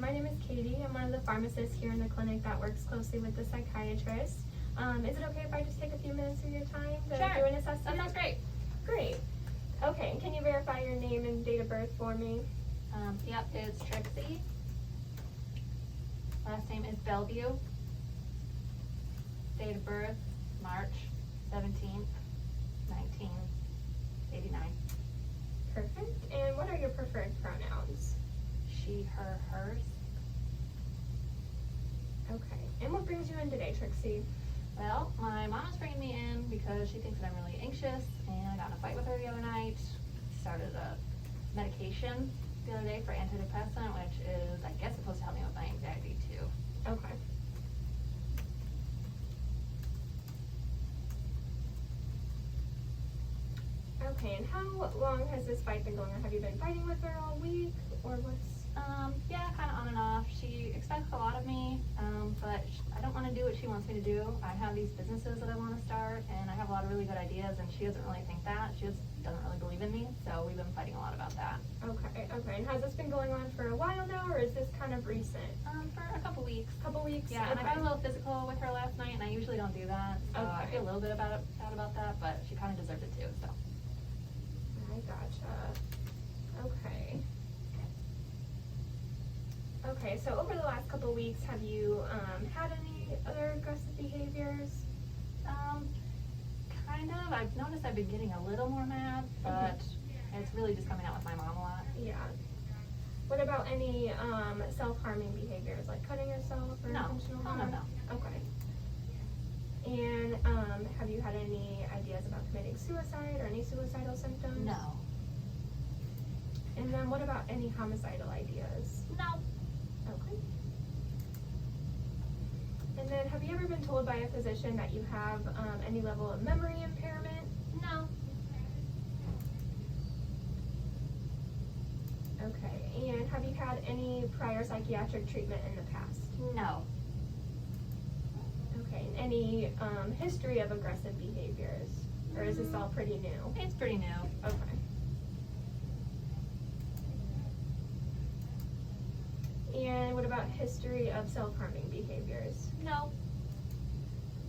my name is Katie. I'm one of the pharmacists here in the clinic that works closely with the psychiatrist. Is it okay if I just take a few minutes of your time to do an assessment? That sounds great. Great. Okay, can you verify your name and date of birth for me? Yep, it's Trixie. Last name is Bellevue. Date of birth, March 17th, 1989. Perfect. And what are your preferred pronouns? She, her, hers. Okay. And what brings you in today, Trixie? Well, my mom is bringing me in because she thinks that I'm really anxious, and I got in a fight with her the other night. Started a medication the other day for antidepressant, which is, I guess, supposed to help me with my anxiety too. Okay. Okay, and how long has this fight been going on? Have you been fighting with her all week, or what's? Yeah, kind of on and off. She expects a lot of me, but I don't want to do what she wants me to do. I have these businesses that I want to start, and I have a lot of really good ideas, and she doesn't really think that. She just doesn't really believe in me, so we've been fighting a lot about that. Okay. And has this been going on for a while now, or is this kind of recent? For a couple weeks. Couple weeks? Yeah, okay. and I got a little physical with her last night, and I usually don't do that, so I feel a little bit bad about that, but she kind of deserved it too, so. I gotcha. Okay. Okay, so over the last couple weeks, have you had any other aggressive behaviors? Kind of. I've noticed I've been getting a little more mad, but it's really just coming out with my mom a lot. Yeah. What about any self-harming behaviors, like cutting yourself or intentional harm? No. Okay. And have you had any ideas about committing suicide or any suicidal symptoms? No. And then what about any homicidal ideas? No. Okay. And then have you ever been told by a physician that you have any level of memory impairment? No. Okay. And have you had any prior psychiatric treatment in the past? No. Okay. And any history of aggressive behaviors? Or is this all pretty new? It's pretty new. Okay. And what about history of self-harming behaviors? No.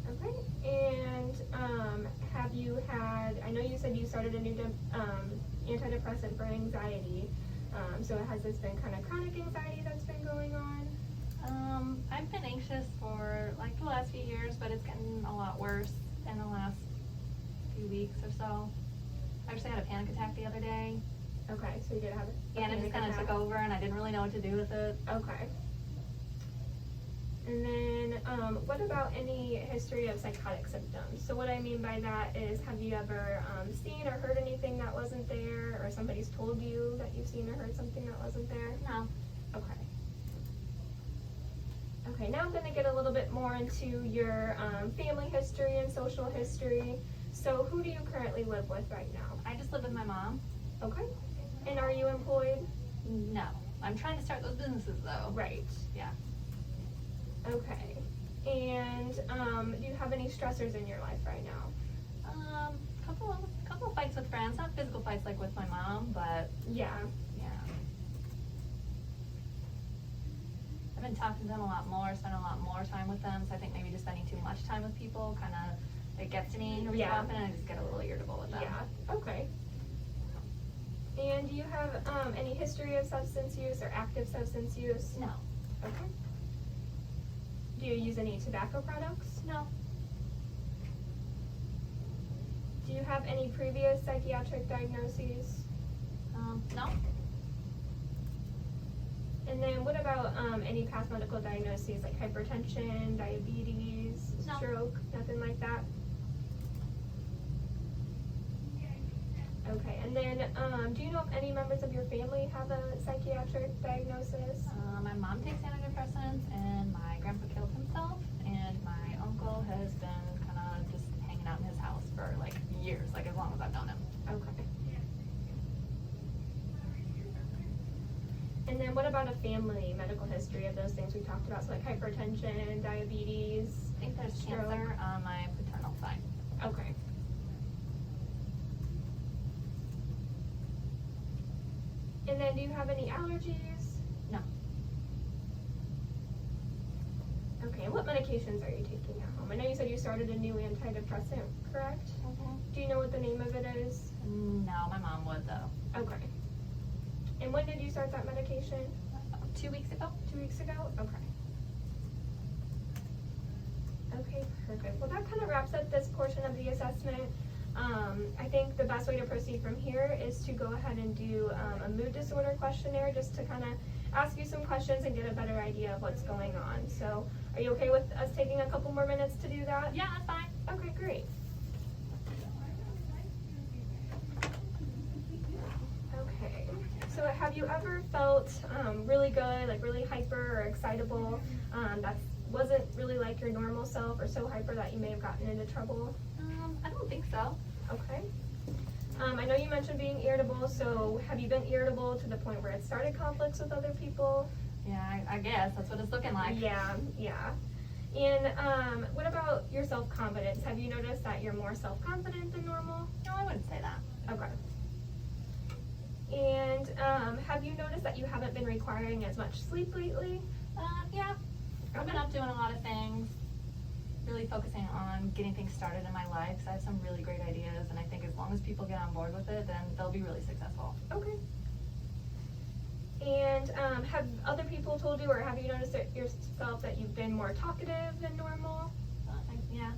Okay. And have you had, I know you said you started a new antidepressant for anxiety, so has this been kind of chronic anxiety that's been going on? I've been anxious for like the last few years, but it's getting a lot worse in the last few weeks or so. I actually had a panic attack the other day. Okay, so you did have it. Yeah, and it just kind of took over, and I didn't really know what to do with it. Okay. And then, what about any history of psychotic symptoms? So what I mean by that is, have you ever seen or heard anything that wasn't there, or somebody's told you that you've seen or heard something that wasn't there? No. Okay. Okay, now I'm going to get a little bit more into your family history and social history. So who do you currently live with right now? I just live with my mom. Okay. And are you employed? No. I'm trying to start those businesses though. Right. Yeah. Okay. And do you have any stressors in your life right now? Couple of fights with friends, not physical fights like with my mom, but Yeah. I've been talking to them a lot more, spending a lot more time with them, so I think maybe just spending too much time with people kind of, it gets to me every so often, and I just get a little irritable with them. Yeah. Okay. And do you have any history of substance use or active substance use? No. Okay. Do you use any tobacco products? No. Do you have any previous psychiatric diagnoses? No. And then what about any past medical diagnoses like hypertension, diabetes, No. stroke, nothing like that? Okay, and then do you know if any members of your family have a psychiatric diagnosis? My mom takes antidepressants, and my grandpa killed himself, and my uncle has been kind of just hanging out in his house for like years, like as long as I've known him. Okay. And then what about a family medical history of those things we talked about, so like hypertension, diabetes? I think there's stroke? cancer on my paternal side. Okay. And then do you have any allergies? No. medications are you taking at home? I know you said you started a new antidepressant, correct? Do you know what the name of it is? No, my mom would though. Okay. And when did you start that medication? 2 weeks ago. 2 weeks ago? Okay. Okay, perfect. Well, that kind of wraps up this portion of the assessment. I think the best way to proceed from here is to go ahead and do a mood disorder questionnaire just to kind of ask you some questions and get a better idea of what's going on. So, are you okay with us taking a couple more minutes to do that? Yeah, that's fine. Okay, great. Okay, so have you ever felt really good, like really hyper or excitable, that wasn't really like your normal self, or so hyper that you may have gotten into trouble? I don't think so. Okay. I know you mentioned being irritable, so have you been irritable to the point where it started conflicts with other people? Yeah, I guess that's what it's looking like. Yeah. And what about your self-confidence? Have you noticed that you're more self-confident than normal? No, I wouldn't say that. Okay. And have you noticed that you haven't been requiring as much sleep lately? Yeah. I've been up doing a lot of things, really focusing on getting things started in my life, because I have some really great ideas, and I think as long as people get on board with it, then they'll be really successful. Okay. And have other people told you, or have you noticed it yourself, that you've been more talkative than normal? Yeah.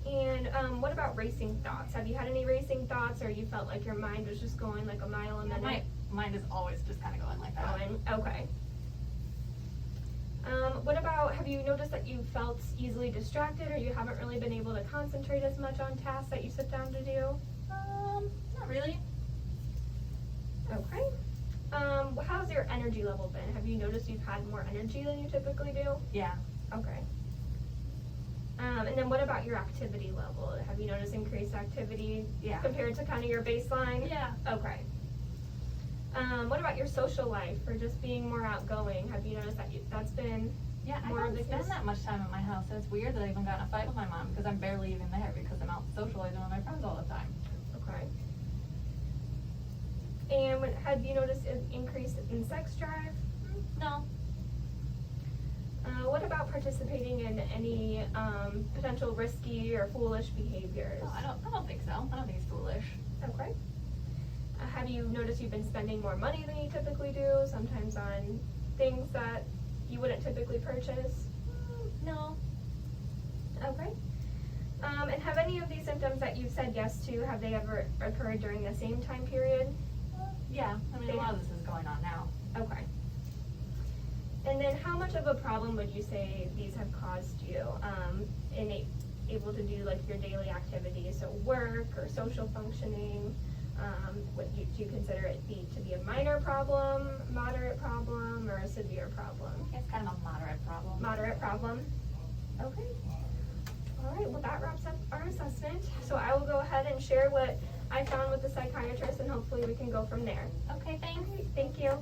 And what about racing thoughts? Have you had any racing thoughts, or you felt like your mind was just going like a mile a minute? My mind is always just kind of going like that. Okay. What about, have you noticed that you felt easily distracted, or you haven't really been able to concentrate as much on tasks that you sit down to do? Not really. Okay. How's your energy level been? Have you noticed you've had more energy than you typically do? Yeah. Okay. And then what about your activity level? Have you noticed increased activity compared to kind of your baseline? Yeah. Okay. What about your social life, or just being more outgoing? Have you noticed that that's been more I of the don't spend case? that much time at my house. And it's weird that I even got in a fight with my mom because I'm barely even there because I'm out socializing with my friends all the time. Okay. And have you noticed an increase in sex drive? No. What about participating in any potential risky or foolish behaviors? No, I don't think so. I don't think it's foolish. Okay. Have you noticed you've been spending more money than you typically do, sometimes on things that you wouldn't typically purchase? No. Okay. And have any of these symptoms that you've said yes to, have they ever occurred during the same time period? Yeah, I mean, a lot of this is going on now. Okay. And then how much of a problem would you say these have caused you in able to do like your daily activities, so work or social functioning? Do you consider it to be a minor problem, moderate problem, or a severe problem? It's kind of a moderate problem. Moderate problem. Okay. All right, well that wraps up our assessment. So I will go ahead and share what I found with the psychiatrist, and hopefully we can go from there. Okay, thanks. Thank you.